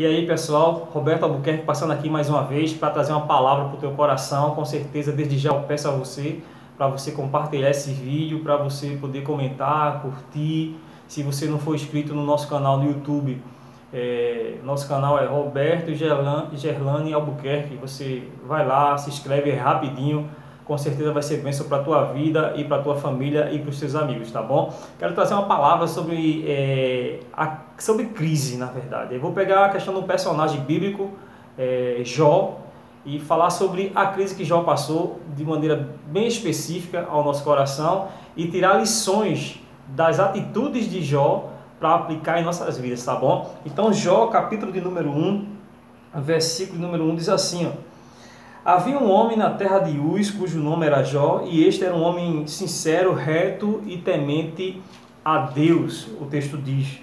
E aí pessoal, Roberto Albuquerque passando aqui mais uma vez para trazer uma palavra para o teu coração. Com certeza desde já eu peço a você, para você compartilhar esse vídeo, para você poder comentar, curtir. Se você não for inscrito no nosso canal no YouTube, nosso canal é Roberto Gerlane Albuquerque. Você vai lá, se inscreve rapidinho. Com certeza vai ser bênção para a tua vida e para a tua família e para os teus amigos, tá bom? Quero trazer uma palavra sobre crise, na verdade. Eu vou pegar a questão do personagem bíblico, Jó, e falar sobre a crise que Jó passou de maneira bem específica ao nosso coração e tirar lições das atitudes de Jó para aplicar em nossas vidas, tá bom? Então Jó, capítulo de número 1, versículo de número 1 diz assim, ó: Havia um homem na terra de Uz, cujo nome era Jó, e este era um homem sincero, reto e temente a Deus, o texto diz.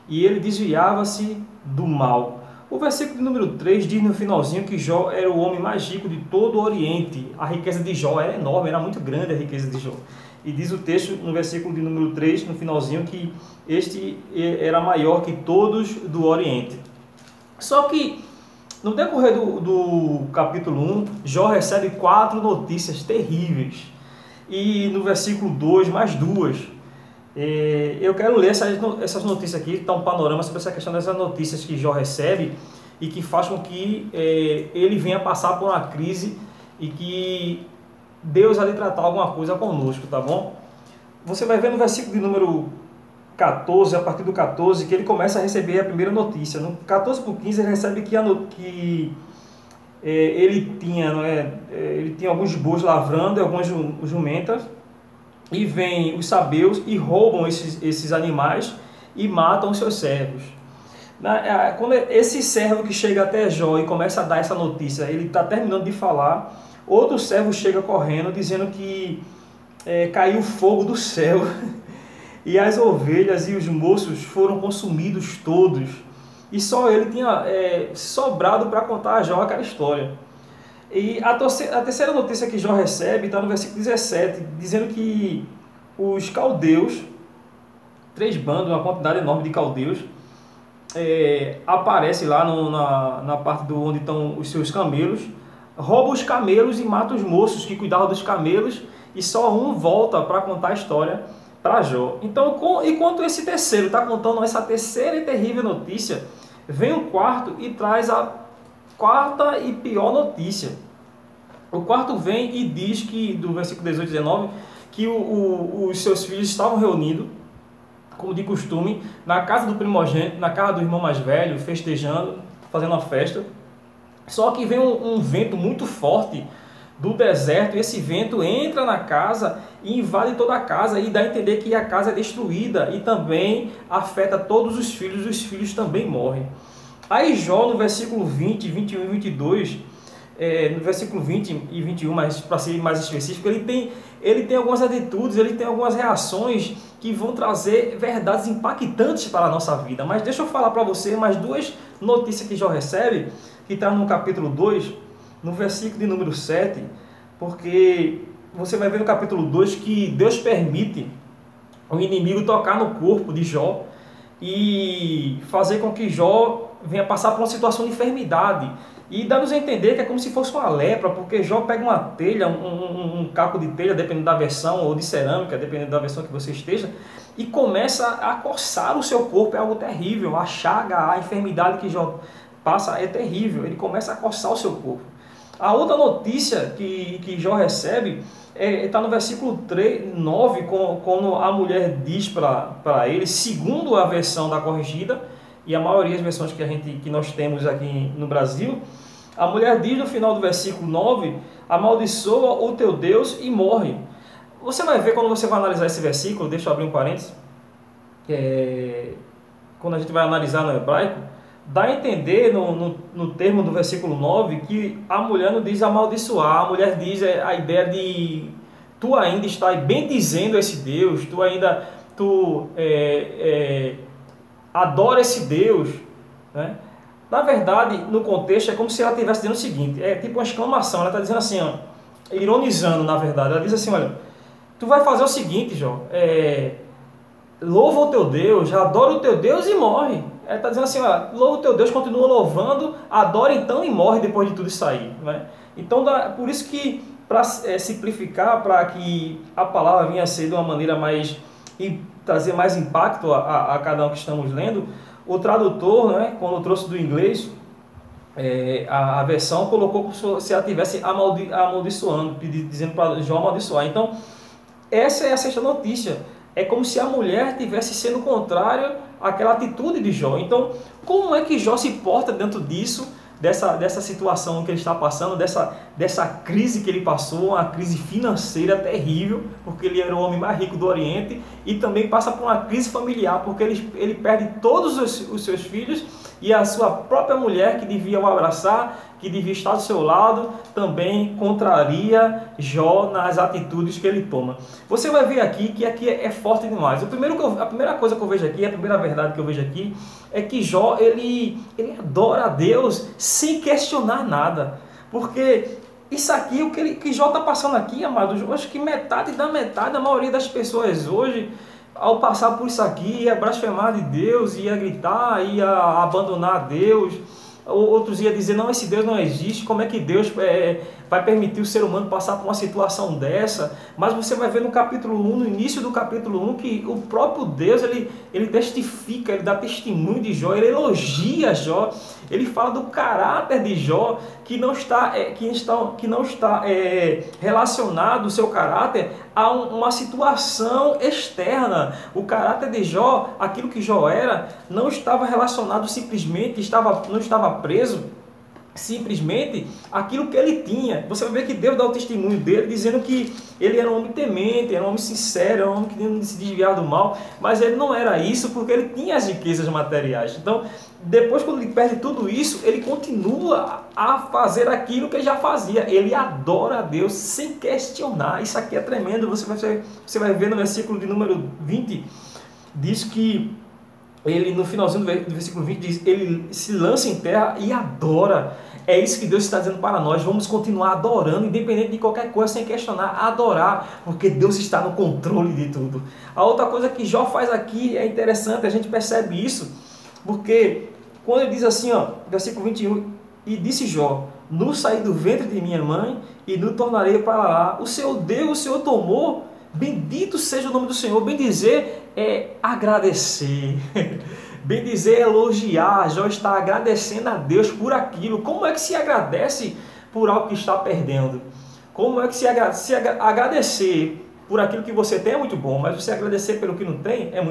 E ele desviava-se do mal. O versículo número 3 diz no finalzinho que Jó era o homem mais rico de todo o Oriente. A riqueza de Jó era enorme, era muito grande a riqueza de Jó. E diz o texto no versículo de número 3, no finalzinho, que este era maior que todos do Oriente. Só que no decorrer do capítulo 1, Jó recebe 4 notícias terríveis. E no versículo 2, mais 2. Eu quero ler essas notícias aqui, dar um panorama sobre essa questão dessas notícias que Jó recebe e que faz com que ele venha passar por uma crise e que Deus vai tratar alguma coisa conosco, tá bom? Você vai ver no versículo de número 14, a partir do 14, que ele começa a receber a primeira notícia. No 14 por 15 ele recebe que ele tinha alguns bois lavrando, algumas jumentas, e vêm os sabeus e roubam esses animais e matam os seus servos. Quando esse servo que chega até Jó e começa a dar essa notícia, ele está terminando de falar, outro servo chega correndo dizendo que caiu fogo do céu e as ovelhas e os moços foram consumidos todos, e só ele tinha sobrado para contar a Jó aquela história. E a terceira notícia que Jó recebe está no versículo 17, dizendo que os caldeus, 3 bandos, uma quantidade enorme de caldeus, aparece lá na parte onde estão os seus camelos, rouba os camelos e mata os moços que cuidavam dos camelos, e só um volta para contar a história para Jó. Então, enquanto esse terceiro está contando essa terceira e terrível notícia, vem o quarto e traz a quarta e pior notícia. O quarto vem e diz que, do versículo 18 e 19, que os seus filhos estavam reunidos, como de costume, na casa do primogênito, na casa do irmão mais velho, festejando, fazendo uma festa. Só que vem um vento muito forte do deserto, e esse vento entra na casa e invade toda a casa e dá a entender que a casa é destruída e também afeta todos os filhos também morrem. Aí Jó, no versículo 20, 21 e 22, no versículo 20 e 21, mas para ser mais específico, ele tem algumas atitudes, ele tem algumas reações que vão trazer verdades impactantes para a nossa vida. Mas deixa eu falar para você mais 2 notícias que Jó recebe, que está no capítulo 2, no versículo de número 7, porque você vai ver no capítulo 2 que Deus permite o inimigo tocar no corpo de Jó e fazer com que Jó venha passar por uma situação de enfermidade, e dá-nos a entender que é como se fosse uma lepra, porque Jó pega uma telha, um caco de telha, dependendo da versão, ou de cerâmica, dependendo da versão que você esteja, e começa a coçar o seu corpo. É algo terrível, a chaga, a enfermidade que Jó passa é terrível, ele começa a coçar o seu corpo. A outra notícia que Jó recebe está no versículo 9, quando a mulher diz para ele, segundo a versão da corrigida, e a maioria das versões que nós temos aqui no Brasil, a mulher diz no final do versículo 9, amaldiçoa o teu Deus e morre. Você vai ver quando você vai analisar esse versículo, deixa eu abrir um parênteses, quando a gente vai analisar no hebraico, dá a entender no termo do versículo 9 que a mulher não diz amaldiçoar, a mulher diz a ideia de tu ainda estás bendizendo esse Deus, tu adora esse Deus, né? Na verdade, no contexto, é como se ela estivesse dizendo o seguinte, é tipo uma exclamação, ela está dizendo assim, ó, ironizando na verdade, ela diz assim, olha, tu vai fazer o seguinte, Jó, louva o teu Deus, adora o teu Deus e morre. Ele está dizendo assim, ó, louva o teu Deus, continua louvando, adora então e morre depois de tudo isso aí. Né? Então, por isso que, para simplificar, para que a palavra venha a ser de uma maneira mais, e trazer mais impacto a cada um que estamos lendo, o tradutor, né, quando trouxe do inglês, a versão colocou como se ela estivesse amaldiçoando, dizendo para Jó amaldiçoar. Então, essa é a sexta notícia. É como se a mulher estivesse sendo contrária àquela atitude de Jó. Então, como é que Jó se porta dentro disso, dessa situação que ele está passando, dessa crise que ele passou, uma crise financeira terrível, porque ele era o homem mais rico do Oriente, e também passa por uma crise familiar, porque ele perde todos os seus filhos, e a sua própria mulher, que devia o abraçar, que devia estar do seu lado, também contraria Jó nas atitudes que ele toma. Você vai ver aqui que aqui é forte demais. A primeira coisa que eu vejo aqui, a primeira verdade que eu vejo aqui, é que Jó, ele adora a Deus sem questionar nada. Porque isso aqui, o que Jó está passando aqui, amados, eu acho que metade da maioria das pessoas hoje, ao passar por isso aqui, ia blasfemar de Deus, ia gritar, ia abandonar Deus. Outros iam dizer, não, esse Deus não existe, como é que Deus vai permitir o ser humano passar por uma situação dessa? Mas você vai ver no capítulo 1, no início do capítulo 1, que o próprio Deus, ele testifica, ele dá testemunho de Jó, ele elogia Jó, ele fala do caráter de Jó, que não está relacionado o seu caráter a uma situação externa. O caráter de Jó, aquilo que Jó era, não estava relacionado simplesmente, não estava preso simplesmente aquilo que ele tinha. Você vai ver que Deus dá o testemunho dele, dizendo que ele era um homem temente, era um homem sincero, era um homem que não se desviava do mal, mas ele não era isso porque ele tinha as riquezas materiais. Então, depois, quando ele perde tudo isso, ele continua a fazer aquilo que ele já fazia. Ele adora a Deus sem questionar. Isso aqui é tremendo. Você vai ver no versículo de número 20, diz que ele, no finalzinho do versículo 20, diz, ele se lança em terra e adora. É isso que Deus está dizendo para nós. Vamos continuar adorando, independente de qualquer coisa, sem questionar, adorar, porque Deus está no controle de tudo. A outra coisa que Jó faz aqui é interessante, a gente percebe isso, porque quando ele diz assim, ó, versículo 21, e disse Jó, no saí do ventre de minha mãe e no tornarei para lá. O Senhor deu, o Senhor tomou, bendito seja o nome do Senhor. Bem dizer é agradecer. Bem dizer é elogiar. Jó está agradecendo a Deus por aquilo. Como é que se agradece por algo que está perdendo? Como é que se agradecer por aquilo que você tem é muito bom, mas você agradecer pelo que não tem é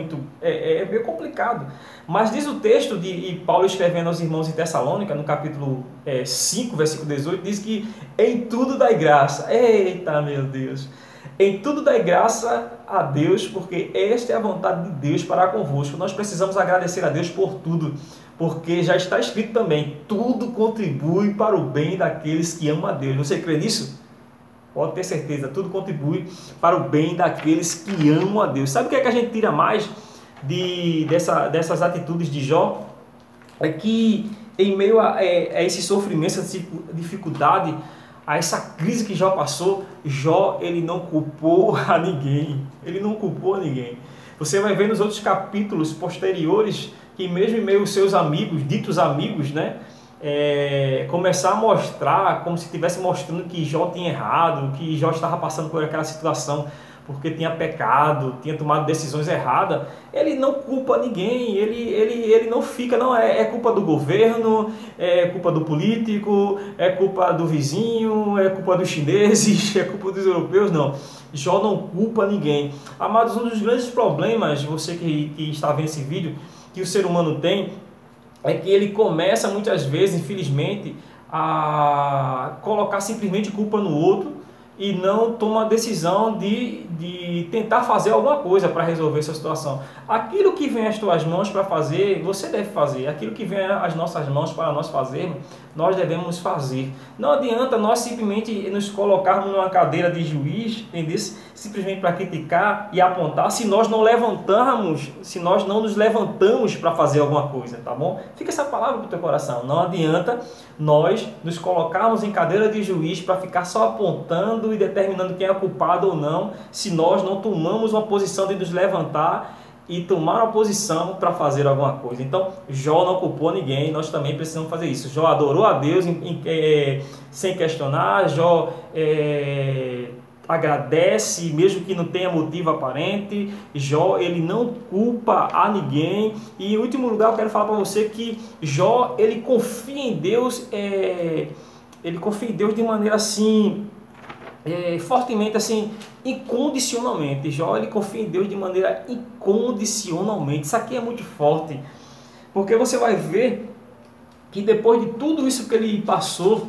meio complicado. Mas diz o texto de Paulo escrevendo aos irmãos em Tessalônica, no capítulo 5, versículo 18, diz que em tudo dai graça. Eita, meu Deus! Em tudo dai graça a Deus, porque esta é a vontade de Deus para convosco. Nós precisamos agradecer a Deus por tudo, porque já está escrito também, tudo contribui para o bem daqueles que amam a Deus. Você crê nisso? Pode ter certeza, tudo contribui para o bem daqueles que amam a Deus. Sabe o que é que a gente tira mais dessas atitudes de Jó? É que em meio a esse sofrimento, essa dificuldade, a essa crise que Jó passou, Jó ele não culpou a ninguém. Ele não culpou a ninguém. Você vai ver nos outros capítulos posteriores que mesmo em meio aos seus amigos, ditos amigos, né? Começar a mostrar, como se estivesse mostrando que Jó tinha errado, que Jó estava passando por aquela situação porque tinha pecado, tinha tomado decisões erradas. Ele não culpa ninguém, ele não fica, não, é culpa do governo, é culpa do político, é culpa do vizinho, é culpa dos chineses, é culpa dos europeus, não. Jó não culpa ninguém. Amados, um dos grandes problemas, você que está vendo esse vídeo, que o ser humano tem, é que ele começa muitas vezes, infelizmente, a colocar simplesmente culpa no outro e não toma a decisão de tentar fazer alguma coisa para resolver essa situação. Aquilo que vem às tuas mãos para fazer, você deve fazer. Aquilo que vem às nossas mãos para nós fazermos, nós devemos fazer. Não adianta nós simplesmente nos colocarmos numa cadeira de juiz, entendeu? Simplesmente para criticar e apontar, se nós não nos levantamos para fazer alguma coisa, tá bom? Fica essa palavra para o teu coração. Não adianta nós nos colocarmos em cadeira de juiz para ficar só apontando e determinando quem é culpado ou não, se nós não tomamos uma posição de nos levantar e tomaram a posição para fazer alguma coisa. Então, Jó não culpou ninguém, nós também precisamos fazer isso. Jó adorou a Deus sem questionar, Jó agradece, mesmo que não tenha motivo aparente. Jó, ele não culpa a ninguém. E em último lugar, eu quero falar para você que Jó, ele confia em Deus, ele confia em Deus de maneira assim, fortemente, assim, incondicionalmente. Jó, ele confia em Deus de maneira incondicionalmente. Isso aqui é muito forte, porque você vai ver que depois de tudo isso que ele passou,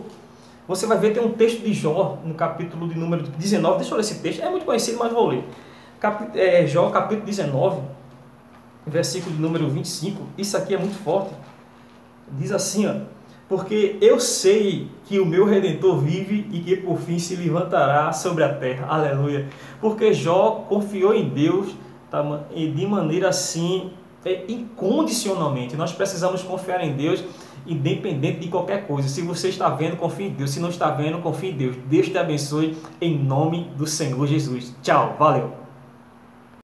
você vai ver, tem um texto de Jó, no capítulo de número 19, deixa eu ler esse texto, é muito conhecido, mas vou ler. Jó, capítulo 19, versículo de número 25, isso aqui é muito forte. Diz assim, ó: porque eu sei que o meu Redentor vive e que por fim se levantará sobre a terra. Aleluia. Porque Jó confiou em Deus, tá, de maneira assim, incondicionalmente. Nós precisamos confiar em Deus, independente de qualquer coisa. Se você está vendo, confie em Deus. Se não está vendo, confie em Deus. Deus te abençoe em nome do Senhor Jesus. Tchau, valeu.